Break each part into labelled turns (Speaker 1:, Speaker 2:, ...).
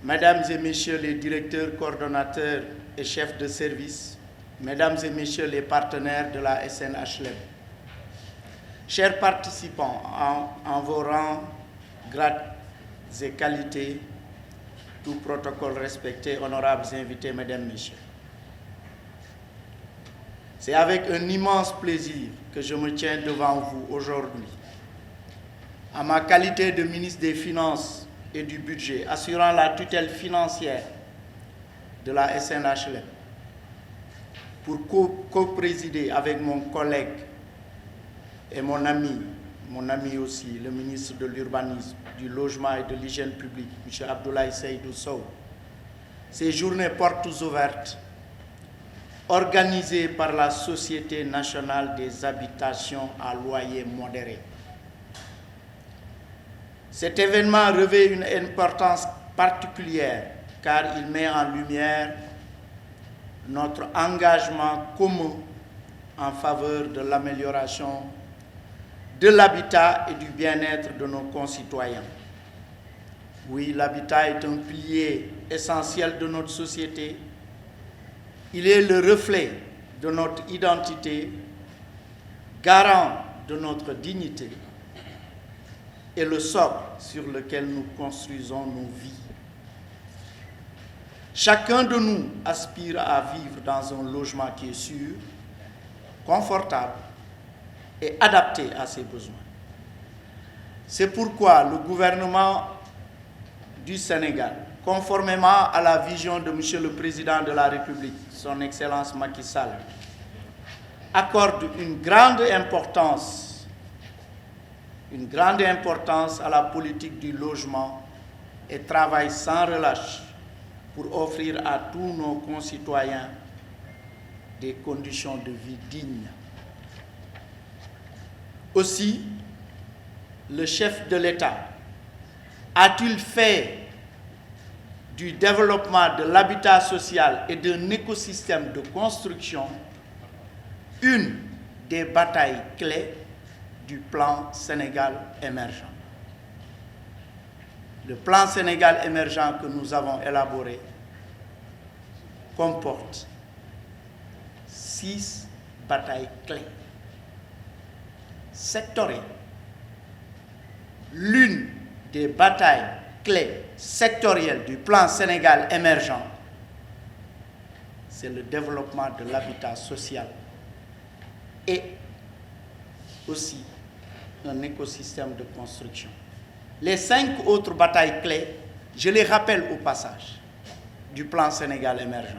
Speaker 1: Mesdames et Messieurs les directeurs, coordonnateurs et chefs de service, Mesdames et Messieurs les partenaires de la SNHLM, chers participants en vos rangs, grades et qualités, tout protocole respecté, honorables invités, Mesdames, Messieurs. C'est avec un immense plaisir que je me tiens devant vous aujourd'hui, en ma qualité de ministre des Finances et du Budget, assurant la tutelle financière de la SNHLM, pour co-présider avec mon collègue et mon ami aussi, le ministre de l'Urbanisme, du Logement et de l'Hygiène publique, M. Abdoulaye Seydou Sow, ces journées portes ouvertes organisées par la Société nationale des habitations à loyer modéré. Cet événement revêt une importance particulière car il met en lumière notre engagement commun en faveur de l'amélioration de l'habitat et du bien-être de nos concitoyens. Oui, l'habitat est un pilier essentiel de notre société. Il est le reflet de notre identité, garant de notre dignité et le socle sur lequel nous construisons nos vies. Chacun de nous aspire à vivre dans un logement qui est sûr, confortable et adapté à ses besoins. C'est pourquoi le gouvernement du Sénégal, conformément à la vision de M. le Président de la République, son Excellence Macky Sall, accorde une grande importance à la politique du logement et travaille sans relâche pour offrir à tous nos concitoyens des conditions de vie dignes. Aussi, le chef de l'État a-t-il fait du développement de l'habitat social et d'un écosystème de construction une des batailles clés du plan Sénégal émergent. Le plan Sénégal émergent que nous avons élaboré comporte 6 batailles clés sectorielles. L'une des batailles clés sectorielles du plan Sénégal émergent, c'est le développement de l'habitat social et aussi un écosystème de construction. Les 5 autres batailles clés, je les rappelle au passage, du plan Sénégal émergent.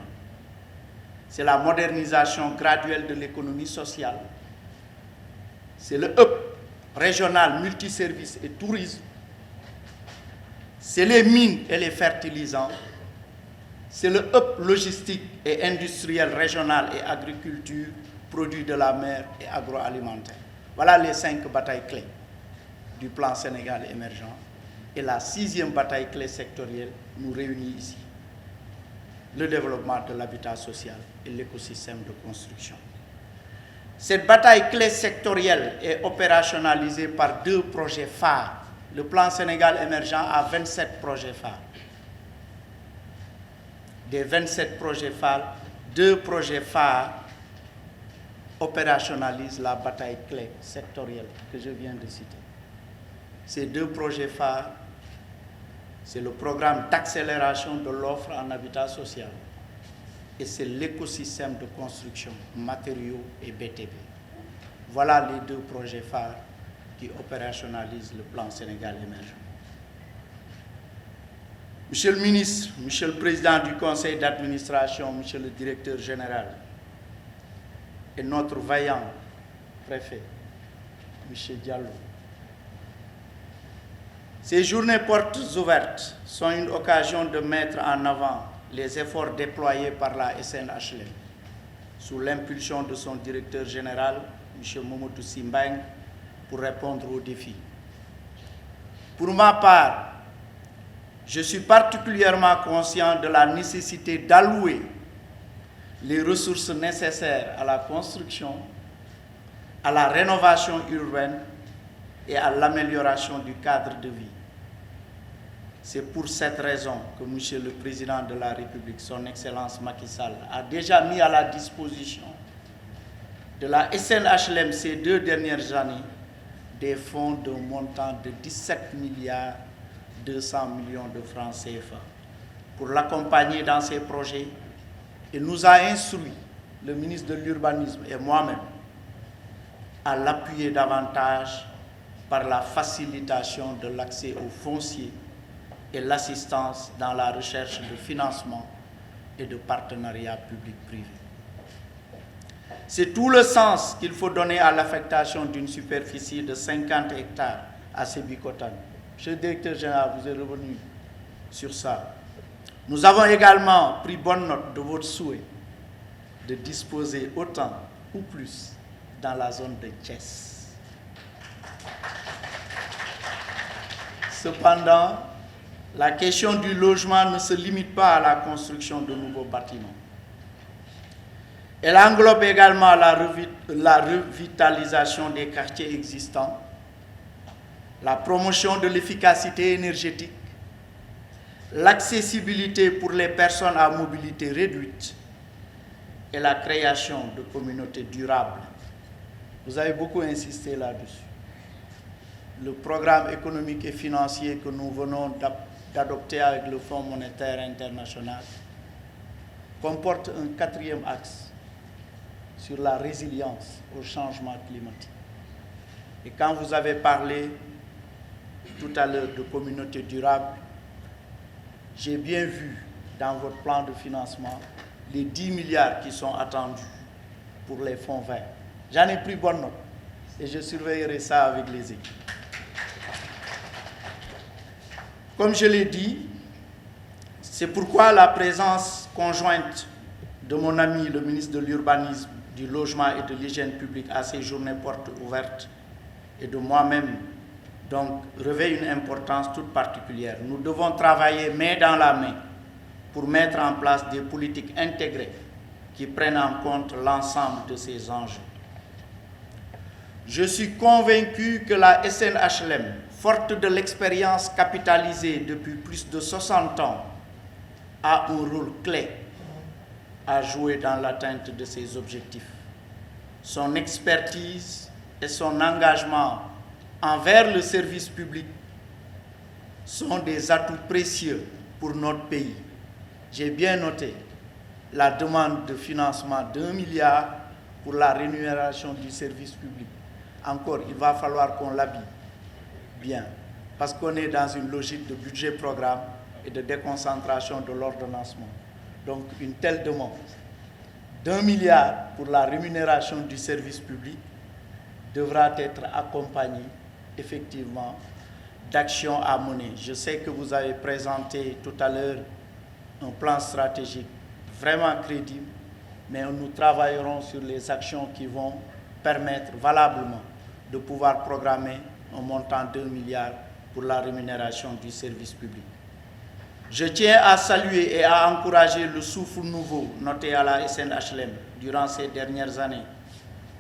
Speaker 1: C'est la modernisation graduelle de l'économie sociale, c'est le hub régional multiservices et tourisme, c'est les mines et les fertilisants, c'est le hub logistique et industriel régional et agriculture, produits de la mer et agroalimentaire. Voilà les 5 batailles clés du plan Sénégal émergent. Et la 6e bataille clé sectorielle nous réunit ici. Le développement de l'habitat social et l'écosystème de construction. Cette bataille clé sectorielle est opérationnalisée par 2 projets phares. Le plan Sénégal émergent a 27 projets phares. Des 27 projets phares, 2 projets phares opérationnalisent la bataille clé sectorielle que je viens de citer. Ces 2 projets phares, c'est le programme d'accélération de l'offre en habitat social et c'est l'écosystème de construction, matériaux et BTP. Voilà les 2 projets phares qui opérationnalisent le plan Sénégal émergent. Monsieur le ministre, Monsieur le Président du Conseil d'administration, Monsieur le Directeur général et notre vaillant préfet, M. Diallo, ces journées portes ouvertes sont une occasion de mettre en avant les efforts déployés par la SNHLM sous l'impulsion de son directeur général, M. Momodou Simbang, pour répondre aux défis. Pour ma part, je suis particulièrement conscient de la nécessité d'allouer les ressources nécessaires à la construction, à la rénovation urbaine et à l'amélioration du cadre de vie. C'est pour cette raison que M. le Président de la République, son Excellence Macky Sall, a déjà mis à la disposition de la SNHLM ces 2 dernières années des fonds d'un montant de 17 milliards 200 millions de francs CFA pour l'accompagner dans ses projets. Il nous a instruit, le ministre de l'Urbanisme et moi-même, à l'appuyer davantage par la facilitation de l'accès aux fonciers et l'assistance dans la recherche de financement et de partenariats public-privé. C'est tout le sens qu'il faut donner à l'affectation d'une superficie de 50 hectares à Sébikotane. Monsieur le directeur général, vous êtes revenu sur ça. Nous avons également pris bonne note de votre souhait de disposer autant ou plus dans la zone de Thiès. Cependant, la question du logement ne se limite pas à la construction de nouveaux bâtiments. Elle englobe également la revitalisation des quartiers existants, la promotion de l'efficacité énergétique, l'accessibilité pour les personnes à mobilité réduite et la création de communautés durables. Vous avez beaucoup insisté là-dessus. Le programme économique et financier que nous venons d'adopter avec le Fonds monétaire international comporte un 4e axe sur la résilience au changement climatique. Et quand vous avez parlé tout à l'heure de communautés durables, j'ai bien vu dans votre plan de financement les 10 milliards qui sont attendus pour les fonds verts. J'en ai pris bonne note et je surveillerai ça avec les équipes. Comme je l'ai dit, c'est pourquoi la présence conjointe de mon ami le ministre de l'Urbanisme, du Logement et de l'Hygiène publique à ces journées portes ouvertes et de moi-même donc revêt une importance toute particulière. Nous devons travailler main dans la main pour mettre en place des politiques intégrées qui prennent en compte l'ensemble de ces enjeux. Je suis convaincu que la SNHLM, forte de l'expérience capitalisée depuis plus de 60 ans, a un rôle clé à jouer dans l'atteinte de ces objectifs. Son expertise et son engagement envers le service public sont des atouts précieux pour notre pays. J'ai bien noté la demande de financement d'1 milliard pour la rémunération du service public. Encore, il va falloir qu'on l'habille bien, parce qu'on est dans une logique de budget-programme et de déconcentration de l'ordonnancement. Donc, une telle demande d'1 milliard pour la rémunération du service public devra être accompagnée effectivement d'actions à mener. Je sais que vous avez présenté tout à l'heure un plan stratégique vraiment crédible, mais nous travaillerons sur les actions qui vont permettre valablement de pouvoir programmer un montant de 2 milliards pour la rémunération du service public. Je tiens à saluer et à encourager le souffle nouveau noté à la SNHLM durant ces dernières années,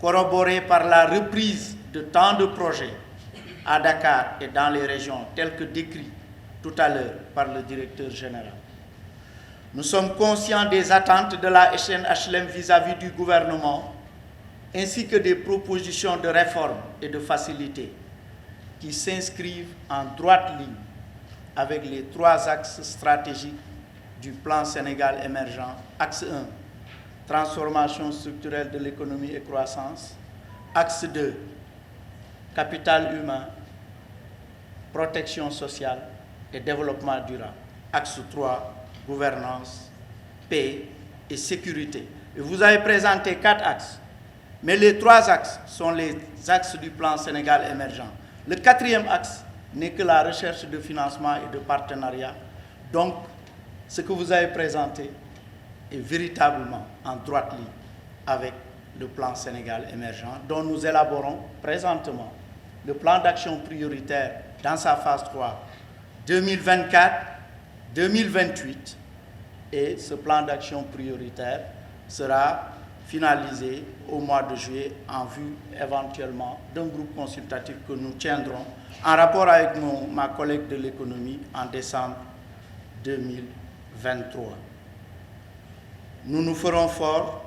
Speaker 1: corroboré par la reprise de tant de projets à Dakar et dans les régions, tels que décrits tout à l'heure par le directeur général. Nous sommes conscients des attentes de la SNHLM vis-à-vis du gouvernement, ainsi que des propositions de réforme et de facilité qui s'inscrivent en droite ligne avec les 3 axes stratégiques du plan Sénégal émergent. Axe 1, transformation structurelle de l'économie et croissance. Axe 2, capital humain, protection sociale et développement durable. Axe 3, gouvernance, paix et sécurité. Et vous avez présenté 4 axes, mais les 3 axes sont les axes du plan Sénégal émergent. Le 4e axe n'est que la recherche de financement et de partenariat. Donc, ce que vous avez présenté est véritablement en droite ligne avec le plan Sénégal émergent, dont nous élaborons présentement le plan d'action prioritaire dans sa phase 3, 2024-2028. Et ce plan d'action prioritaire sera finalisé au mois de juillet en vue éventuellement d'un groupe consultatif que nous tiendrons en rapport avec ma collègue de l'économie en décembre 2023. Nous nous ferons fort,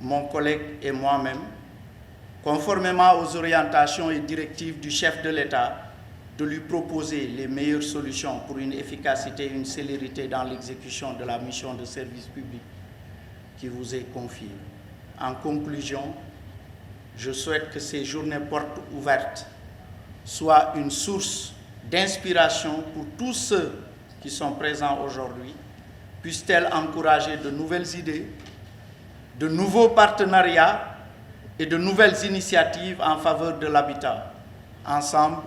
Speaker 1: mon collègue et moi-même, conformément aux orientations et directives du chef de l'État, de lui proposer les meilleures solutions pour une efficacité et une célérité dans l'exécution de la mission de service public qui vous est confiée. En conclusion, je souhaite que ces journées portes ouvertes soient une source d'inspiration pour tous ceux qui sont présents aujourd'hui. Puissent-elles encourager de nouvelles idées, de nouveaux partenariats et de nouvelles initiatives en faveur de l'habitat. Ensemble,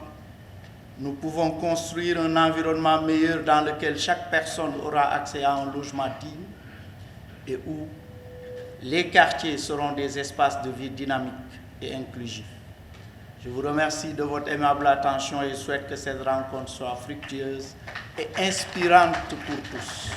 Speaker 1: nous pouvons construire un environnement meilleur dans lequel chaque personne aura accès à un logement digne et où les quartiers seront des espaces de vie dynamiques et inclusifs. Je vous remercie de votre aimable attention et souhaite que cette rencontre soit fructueuse et inspirante pour tous.